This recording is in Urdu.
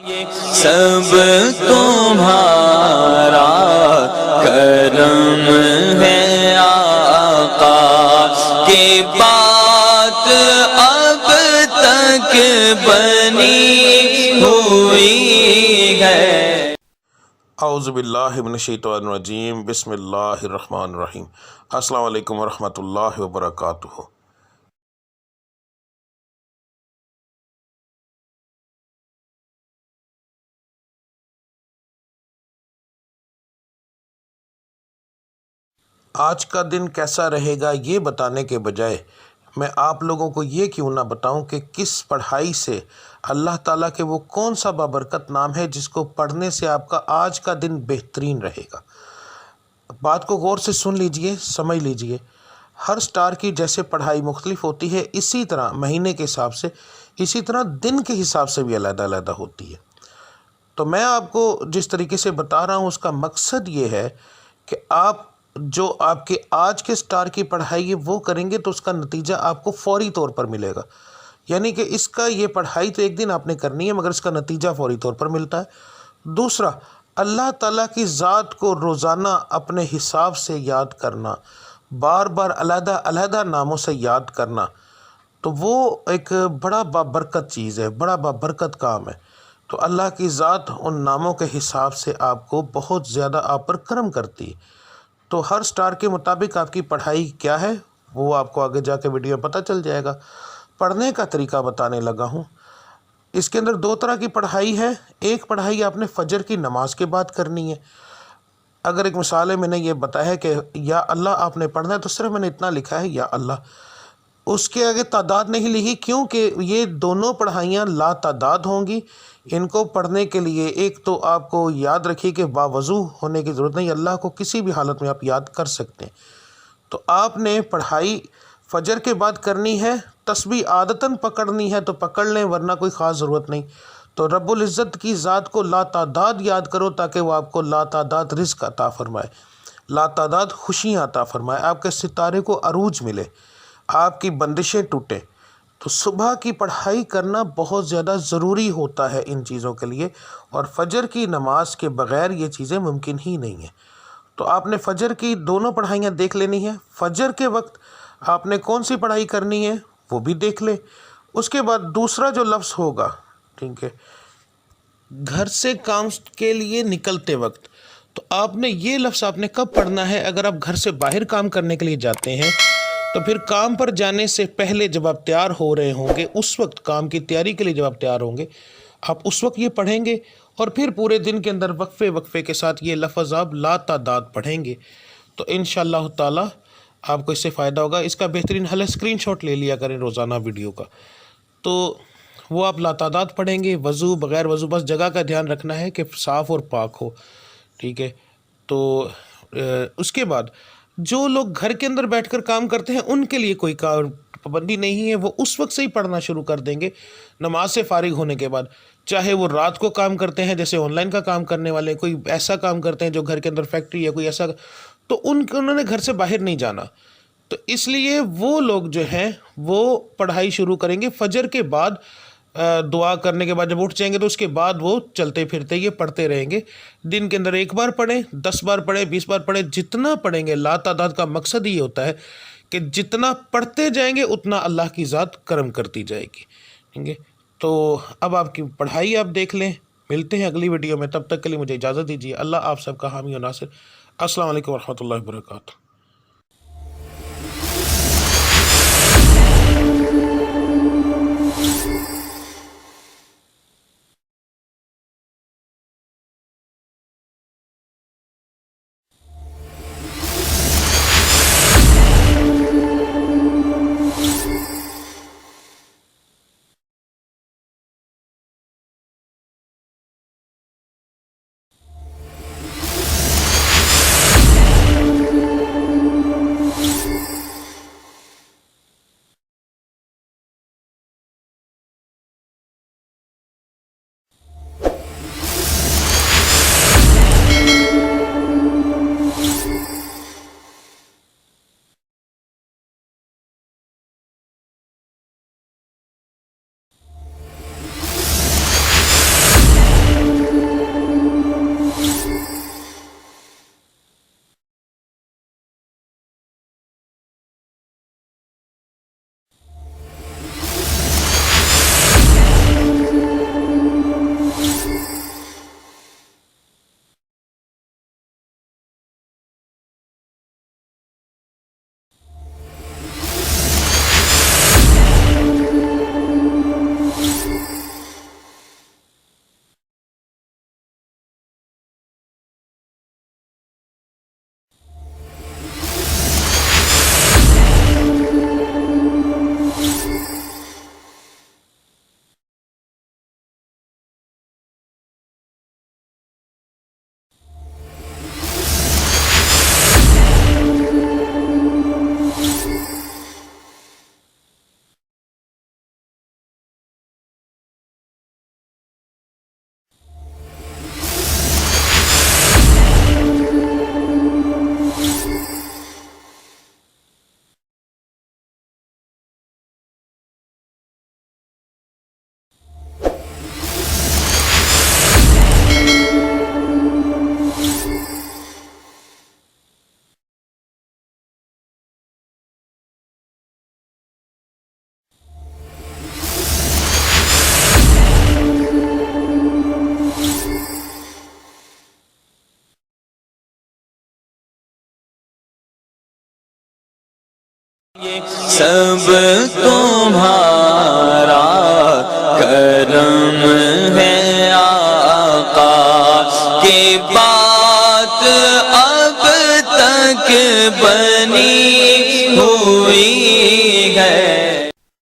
سب تمہارا کرم ہے آقا کی بات اب تک بنی ہوئی ہے۔ اعوذ باللہ من الشیطان الرجیم، بسم اللہ الرحمن الرحیم۔ السلام علیکم ورحمۃ اللہ وبرکاتہ۔ آج کا دن کیسا رہے گا یہ بتانے کے بجائے میں آپ لوگوں کو یہ کیوں نہ بتاؤں کہ کس پڑھائی سے اللہ تعالیٰ کے وہ کون سا بابرکت نام ہے جس کو پڑھنے سے آپ کا آج کا دن بہترین رہے گا۔ بات کو غور سے سن لیجئے، سمجھ لیجئے۔ ہر سٹار کی جیسے پڑھائی مختلف ہوتی ہے، اسی طرح مہینے کے حساب سے، اسی طرح دن کے حساب سے بھی علیحدہ علیحدہ ہوتی ہے۔ تو میں آپ کو جس طریقے سے بتا رہا ہوں اس کا مقصد یہ ہے کہ آپ جو آپ کے آج کے سٹار کی پڑھائی ہے وہ کریں گے تو اس کا نتیجہ آپ کو فوری طور پر ملے گا۔ یعنی کہ اس کا یہ پڑھائی تو ایک دن آپ نے کرنی ہے مگر اس کا نتیجہ فوری طور پر ملتا ہے۔ دوسرا، اللہ تعالیٰ کی ذات کو روزانہ اپنے حساب سے یاد کرنا، بار بار علیحدہ علیحدہ ناموں سے یاد کرنا، تو وہ ایک بڑا بابرکت چیز ہے، بڑا بابرکت کام ہے۔ تو اللہ کی ذات ان ناموں کے حساب سے آپ کو بہت زیادہ آپ پر کرم کرتی ہے۔ تو ہر سٹار کے مطابق آپ کی پڑھائی کیا ہے وہ آپ کو آگے جا کے ویڈیو میں پتہ چل جائے گا۔ پڑھنے کا طریقہ بتانے لگا ہوں۔ اس کے اندر دو طرح کی پڑھائی ہے۔ ایک پڑھائی آپ نے فجر کی نماز کے بعد کرنی ہے۔ اگر ایک مثال ہے، میں نے یہ بتایا ہے کہ یا اللہ آپ نے پڑھنا ہے تو صرف میں نے اتنا لکھا ہے یا اللہ، اس کے آگے تعداد نہیں لکھی، کیونکہ یہ دونوں پڑھائیاں لا تعداد ہوں گی۔ ان کو پڑھنے کے لیے ایک تو آپ کو یاد رکھیے کہ باوضو ہونے کی ضرورت نہیں، اللہ کو کسی بھی حالت میں آپ یاد کر سکتے ہیں۔ تو آپ نے پڑھائی فجر کے بعد کرنی ہے، تسبیح عادتاً پکڑنی ہے تو پکڑ لیں ورنہ کوئی خاص ضرورت نہیں۔ تو رب العزت کی ذات کو لا تعداد یاد کرو تاکہ وہ آپ کو لا تعداد رزق عطا فرمائے، لا تعداد خوشیاں عطا فرمائے، آپ کے ستارے کو عروج ملے، آپ کی بندشیں ٹوٹیں۔ تو صبح کی پڑھائی کرنا بہت زیادہ ضروری ہوتا ہے ان چیزوں کے لیے، اور فجر کی نماز کے بغیر یہ چیزیں ممکن ہی نہیں ہیں۔ تو آپ نے فجر کی دونوں پڑھائیاں دیکھ لینی ہیں۔ فجر کے وقت آپ نے کون سی پڑھائی کرنی ہے وہ بھی دیکھ لیں۔ اس کے بعد دوسرا جو لفظ ہوگا، ٹھیک ہے، گھر سے کام کے لیے نکلتے وقت، تو آپ نے یہ لفظ آپ نے کب پڑھنا ہے؟ اگر آپ گھر سے باہر کام کرنے کے لیے جاتے ہیں تو پھر کام پر جانے سے پہلے جب آپ تیار ہو رہے ہوں گے، اس وقت کام کی تیاری کے لیے جب آپ تیار ہوں گے، آپ اس وقت یہ پڑھیں گے، اور پھر پورے دن کے اندر وقفے وقفے کے ساتھ یہ لفظ آپ لا تعداد پڑھیں گے۔ تو انشاءاللہ تعالی آپ کو اس سے فائدہ ہوگا۔ اس کا بہترین حل ہے اسکرین شاٹ لے لیا کریں روزانہ ویڈیو کا، تو وہ آپ لا تعداد پڑھیں گے، وضو بغیر وضو، بس جگہ کا دھیان رکھنا ہے کہ صاف اور پاک ہو، ٹھیک ہے۔ تو اس کے بعد جو لوگ گھر کے اندر بیٹھ کر کام کرتے ہیں ان کے لیے کوئی پابندی نہیں ہے، وہ اس وقت سے ہی پڑھنا شروع کر دیں گے نماز سے فارغ ہونے کے بعد، چاہے وہ رات کو کام کرتے ہیں جیسے آن لائن کا کام کرنے والے، کوئی ایسا کام کرتے ہیں جو گھر کے اندر فیکٹری ہے کوئی ایسا، تو انہوں نے گھر سے باہر نہیں جانا، تو اس لیے وہ لوگ جو ہیں وہ پڑھائی شروع کریں گے فجر کے بعد، دعا کرنے کے بعد جب اٹھ جائیں گے تو اس کے بعد وہ چلتے پھرتے یہ پڑھتے رہیں گے۔ دن کے اندر 1 بار پڑھیں، 10 بار پڑھیں، 20 بار پڑھیں، جتنا پڑھیں گے۔ لا تعداد کا مقصد یہ ہوتا ہے کہ جتنا پڑھتے جائیں گے اتنا اللہ کی ذات کرم کرتی جائے گی، ٹھیک ہے۔ تو اب آپ کی پڑھائی آپ دیکھ لیں۔ ملتے ہیں اگلی ویڈیو میں، تب تک کے لیے مجھے اجازت دیجیے۔ اللہ آپ سب کا حامی و ناصر۔ السلام علیکم ورحمۃ اللہ وبرکاتہ۔ سب تمہارا کرم ہے آقا کی بات اب تک